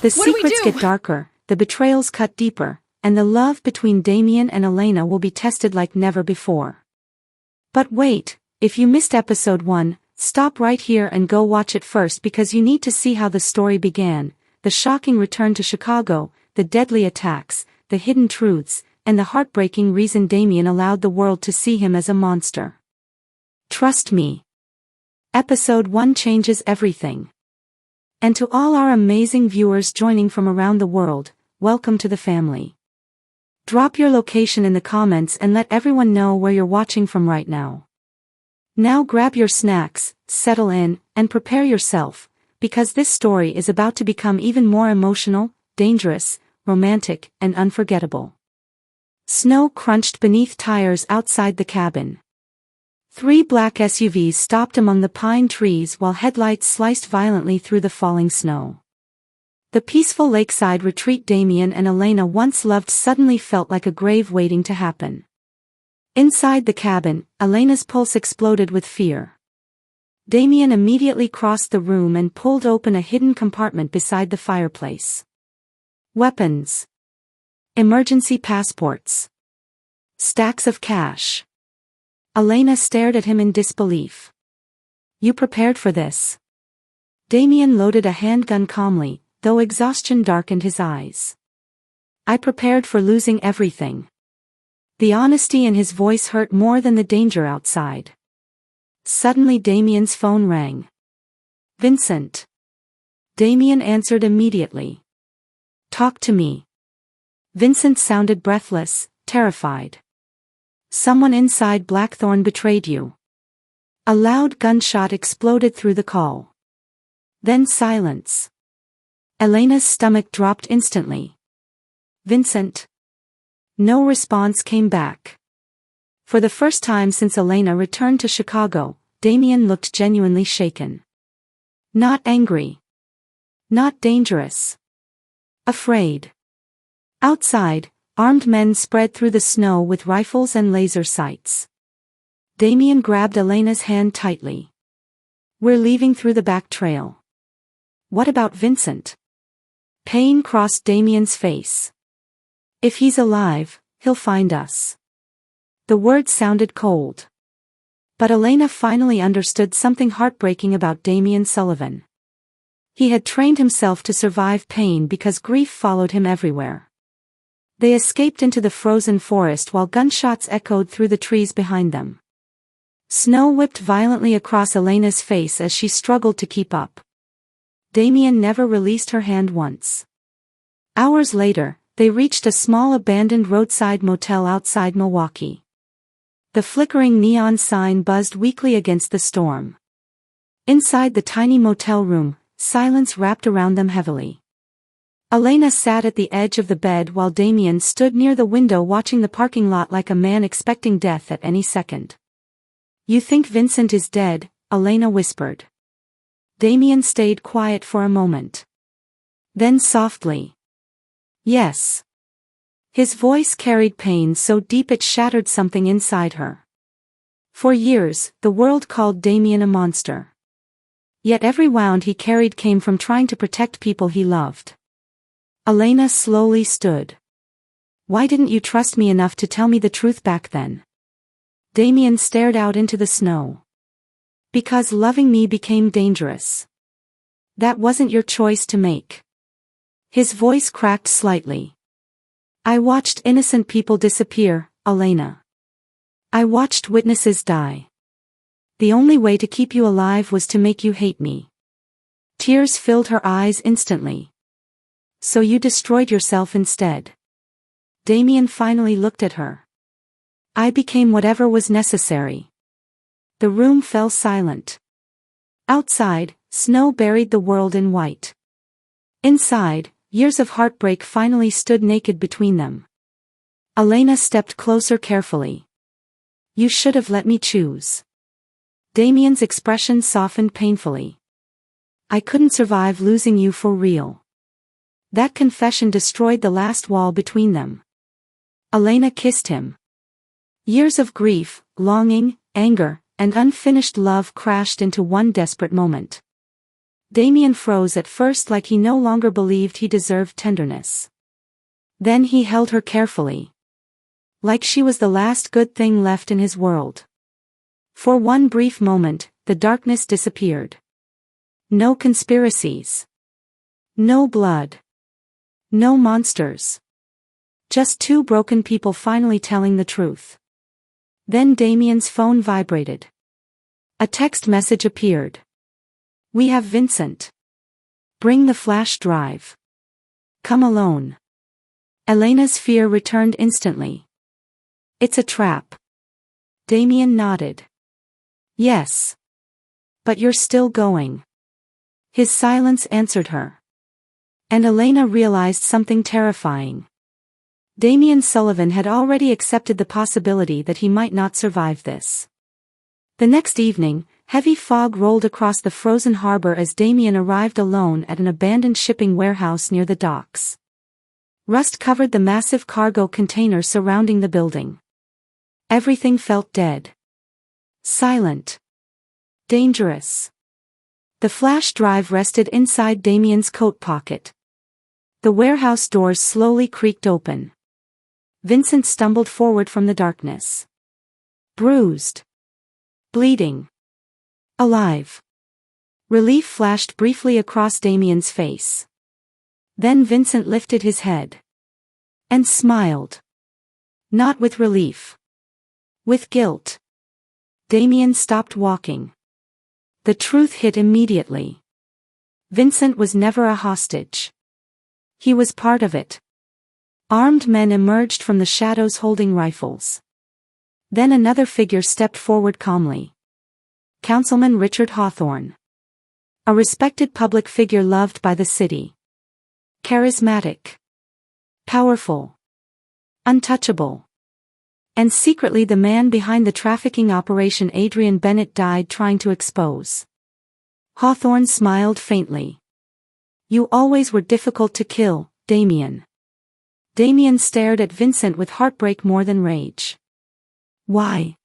The What do we secrets do? get darker, the betrayals cut deeper, and the love between Damien and Elena will be tested like never before. But wait, if you missed episode 1, stop right here and go watch it first because you need to see how the story began, the shocking return to Chicago, the deadly attacks, the hidden truths, and the heartbreaking reason Damien allowed the world to see him as a monster. Trust me. Episode 1 changes everything. And to all our amazing viewers joining from around the world, welcome to the family. Drop your location in the comments and let everyone know where you're watching from right now. Now grab your snacks, settle in, and prepare yourself, because this story is about to become even more emotional, dangerous, romantic, and unforgettable. Snow crunched beneath tires outside the cabin. 3 black SUVs stopped among the pine trees while headlights sliced violently through the falling snow. The peaceful lakeside retreat Damien and Elena once loved suddenly felt like a grave waiting to happen. Inside the cabin, Elena's pulse exploded with fear. Damien immediately crossed the room and pulled open a hidden compartment beside the fireplace. Weapons. Emergency passports. Stacks of cash. Elena stared at him in disbelief. You prepared for this? Damien loaded a handgun calmly, though exhaustion darkened his eyes. I prepared for losing everything. The honesty in his voice hurt more than the danger outside. Suddenly Damien's phone rang. Vincent. Damien answered immediately. Talk to me. Vincent sounded breathless, terrified. Someone inside Blackthorn betrayed you. A loud gunshot exploded through the call. Then silence. Elena's stomach dropped instantly. Vincent. No response came back. For the first time since Elena returned to Chicago, Damien looked genuinely shaken. Not angry. Not dangerous. Afraid. Outside, armed men spread through the snow with rifles and laser sights. Damien grabbed Elena's hand tightly. We're leaving through the back trail. What about Vincent? Pain crossed Damien's face. If he's alive, he'll find us. The words sounded cold. But Elena finally understood something heartbreaking about Damien Sullivan. He had trained himself to survive pain because grief followed him everywhere. They escaped into the frozen forest while gunshots echoed through the trees behind them. Snow whipped violently across Elena's face as she struggled to keep up. Damien never released her hand once. Hours later, they reached a small abandoned roadside motel outside Milwaukee. The flickering neon sign buzzed weakly against the storm. Inside the tiny motel room, silence wrapped around them heavily. Elena sat at the edge of the bed while Damien stood near the window watching the parking lot like a man expecting death at any second. You think Vincent is dead? Elena whispered. Damien stayed quiet for a moment. Then softly. Yes. His voice carried pain so deep it shattered something inside her. For years, the world called Damien a monster. Yet every wound he carried came from trying to protect people he loved. Elena slowly stood. Why didn't you trust me enough to tell me the truth back then? Damien stared out into the snow. Because loving me became dangerous. That wasn't your choice to make. His voice cracked slightly. I watched innocent people disappear, Elena. I watched witnesses die. The only way to keep you alive was to make you hate me. Tears filled her eyes instantly. So you destroyed yourself instead. Damien finally looked at her. I became whatever was necessary. The room fell silent. Outside, snow buried the world in white. Inside, years of heartbreak finally stood naked between them. Elena stepped closer carefully. You should have let me choose. Damien's expression softened painfully. I couldn't survive losing you for real. That confession destroyed the last wall between them. Elena kissed him. Years of grief, longing, anger, and unfinished love crashed into one desperate moment. Damien froze at first, like he no longer believed he deserved tenderness. Then he held her carefully, like she was the last good thing left in his world. For one brief moment, the darkness disappeared. No conspiracies. No blood. No monsters. Just two broken people finally telling the truth. Then Damien's phone vibrated. A text message appeared. "We have Vincent. Bring the flash drive. Come alone." Elena's fear returned instantly. "It's a trap." Damien nodded. "Yes. But you're still going." His silence answered her. And Elena realized something terrifying. Damien Sullivan had already accepted the possibility that he might not survive this. The next evening, heavy fog rolled across the frozen harbor as Damien arrived alone at an abandoned shipping warehouse near the docks. Rust covered the massive cargo container surrounding the building. Everything felt dead. Silent. Dangerous. The flash drive rested inside Damien's coat pocket. The warehouse doors slowly creaked open. Vincent stumbled forward from the darkness. Bruised. Bleeding. Alive. Relief flashed briefly across Damien's face. Then Vincent lifted his head. And smiled. Not with relief. With guilt. Damien stopped walking. The truth hit immediately. Vincent was never a hostage. He was part of it. Armed men emerged from the shadows holding rifles. Then another figure stepped forward calmly. Councilman Richard Hawthorne. A respected public figure loved by the city. Charismatic. Powerful. Untouchable. And secretly the man behind the trafficking operation Adrian Bennett died trying to expose. Hawthorne smiled faintly. "You always were difficult to kill, Damien." Damien stared at Vincent with heartbreak more than rage. "Why?"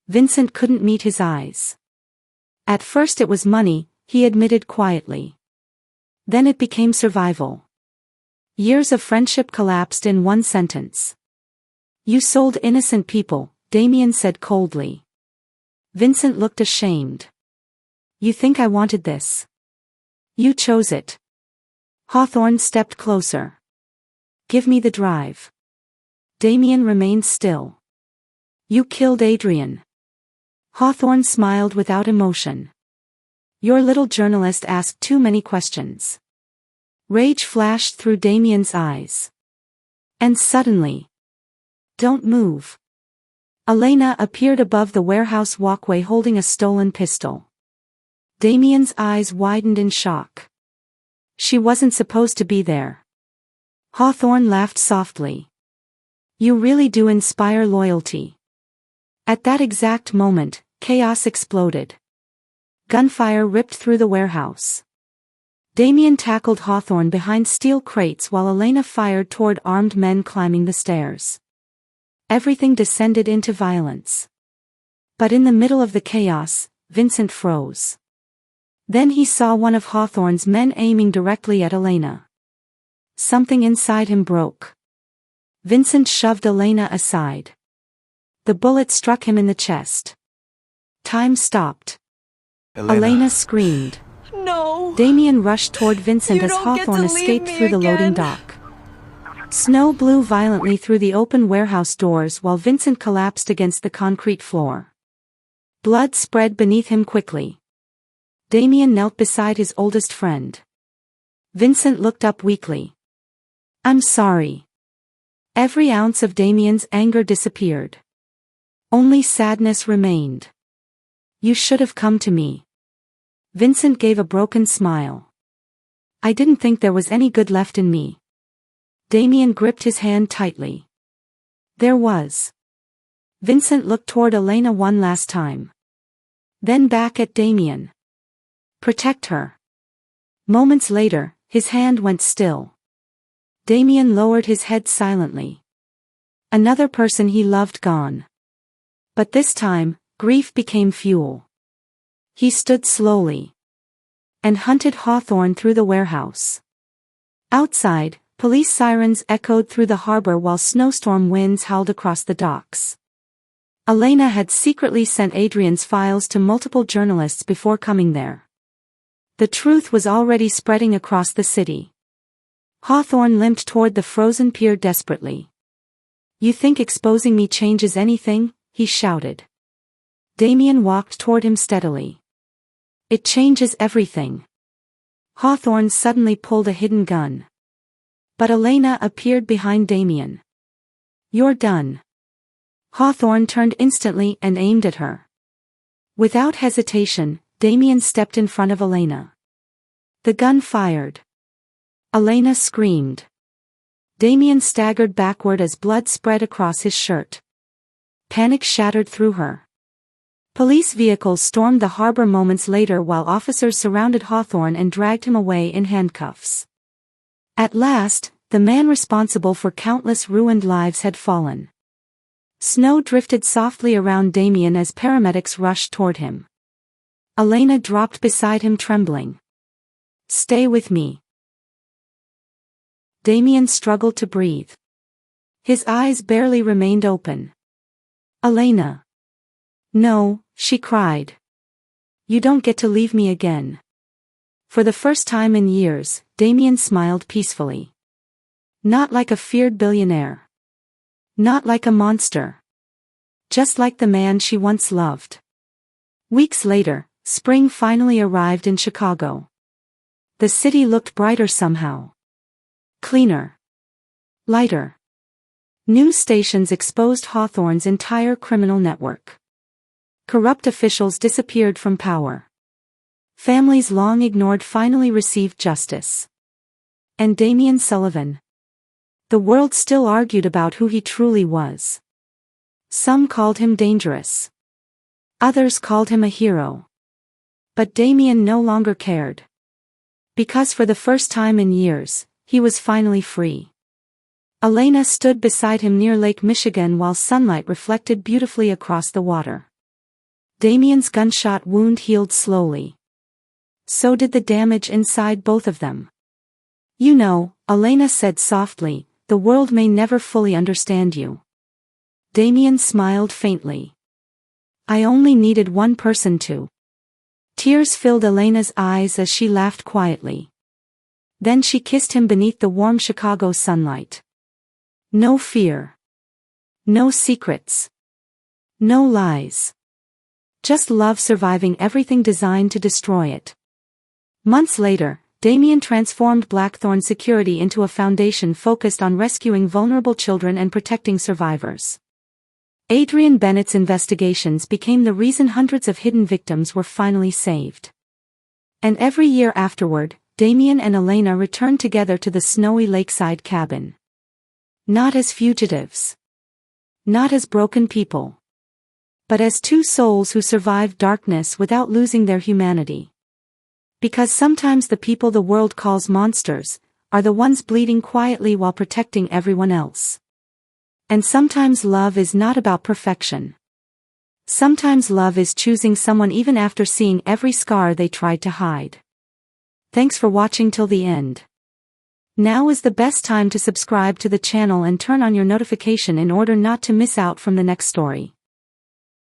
Vincent couldn't meet his eyes. At first it was money, he admitted quietly. Then it became survival. Years of friendship collapsed in one sentence. "You sold innocent people," Damien said coldly. Vincent looked ashamed. "You think I wanted this? You chose it." Hawthorne stepped closer. "Give me the drive." Damien remained still. "You killed Adrian." Hawthorne smiled without emotion. "Your little journalist asked too many questions." Rage flashed through Damien's eyes. And suddenly, "Don't move." Elena appeared above the warehouse walkway holding a stolen pistol. Damien's eyes widened in shock. She wasn't supposed to be there. Hawthorne laughed softly. "You really do inspire loyalty." At that exact moment, chaos exploded. Gunfire ripped through the warehouse. Damien tackled Hawthorne behind steel crates while Elena fired toward armed men climbing the stairs. Everything descended into violence. But in the middle of the chaos, Vincent froze. Then he saw one of Hawthorne's men aiming directly at Elena. Something inside him broke. Vincent shoved Elena aside. The bullet struck him in the chest. Time stopped. Elena screamed. "No!" Damien rushed toward Vincent as Hawthorne escaped through the loading dock. Snow blew violently through the open warehouse doors while Vincent collapsed against the concrete floor. Blood spread beneath him quickly. Damien knelt beside his oldest friend. Vincent looked up weakly. "I'm sorry." Every ounce of Damien's anger disappeared. Only sadness remained. "You should have come to me." Vincent gave a broken smile. "I didn't think there was any good left in me." Damien gripped his hand tightly. There was. Vincent looked toward Elena one last time. Then back at Damien. "Protect her." Moments later, his hand went still. Damien lowered his head silently. Another person he loved gone. But this time, grief became fuel. He stood slowly. and hunted Hawthorne through the warehouse. Outside, police sirens echoed through the harbor while snowstorm winds howled across the docks. Elena had secretly sent Adrian's files to multiple journalists before coming there. The truth was already spreading across the city. Hawthorne limped toward the frozen pier desperately. "You think exposing me changes anything?" he shouted. Damien walked toward him steadily. "It changes everything." Hawthorne suddenly pulled a hidden gun. But Elena appeared behind Damien. "You're done." Hawthorne turned instantly and aimed at her. Without hesitation, Damien stepped in front of Elena. The gun fired. Elena screamed. Damien staggered backward as blood spread across his shirt. Panic shattered through her. Police vehicles stormed the harbor moments later while officers surrounded Hawthorne and dragged him away in handcuffs. At last, the man responsible for countless ruined lives had fallen. Snow drifted softly around Damien as paramedics rushed toward him. Elena dropped beside him trembling. "Stay with me." Damien struggled to breathe. His eyes barely remained open. "Elena." "No," she cried. "You don't get to leave me again." For the first time in years, Damien smiled peacefully. Not like a feared billionaire. Not like a monster. Just like the man she once loved. Weeks later, spring finally arrived in Chicago. The city looked brighter somehow. Cleaner. Lighter. News stations exposed Hawthorne's entire criminal network. Corrupt officials disappeared from power. Families long ignored finally received justice. And Damien Sullivan. The world still argued about who he truly was. Some called him dangerous. Others called him a hero. But Damien no longer cared. Because for the first time in years, he was finally free. Elena stood beside him near Lake Michigan while sunlight reflected beautifully across the water. Damien's gunshot wound healed slowly. So did the damage inside both of them. "You know," Elena said softly, "the world may never fully understand you." Damien smiled faintly. "I only needed one person to." Tears filled Elena's eyes as she laughed quietly. Then she kissed him beneath the warm Chicago sunlight. No fear. No secrets. No lies. Just love surviving everything designed to destroy it. Months later, Damien transformed Blackthorn Security into a foundation focused on rescuing vulnerable children and protecting survivors. Adrian Bennett's investigations became the reason hundreds of hidden victims were finally saved. And every year afterward, Damien and Elena returned together to the snowy lakeside cabin. Not as fugitives. Not as broken people. But as two souls who survived darkness without losing their humanity. Because sometimes the people the world calls monsters are the ones bleeding quietly while protecting everyone else. And sometimes love is not about perfection. Sometimes love is choosing someone even after seeing every scar they tried to hide. Thanks for watching till the end. Now is the best time to subscribe to the channel and turn on your notification in order not to miss out from the next story.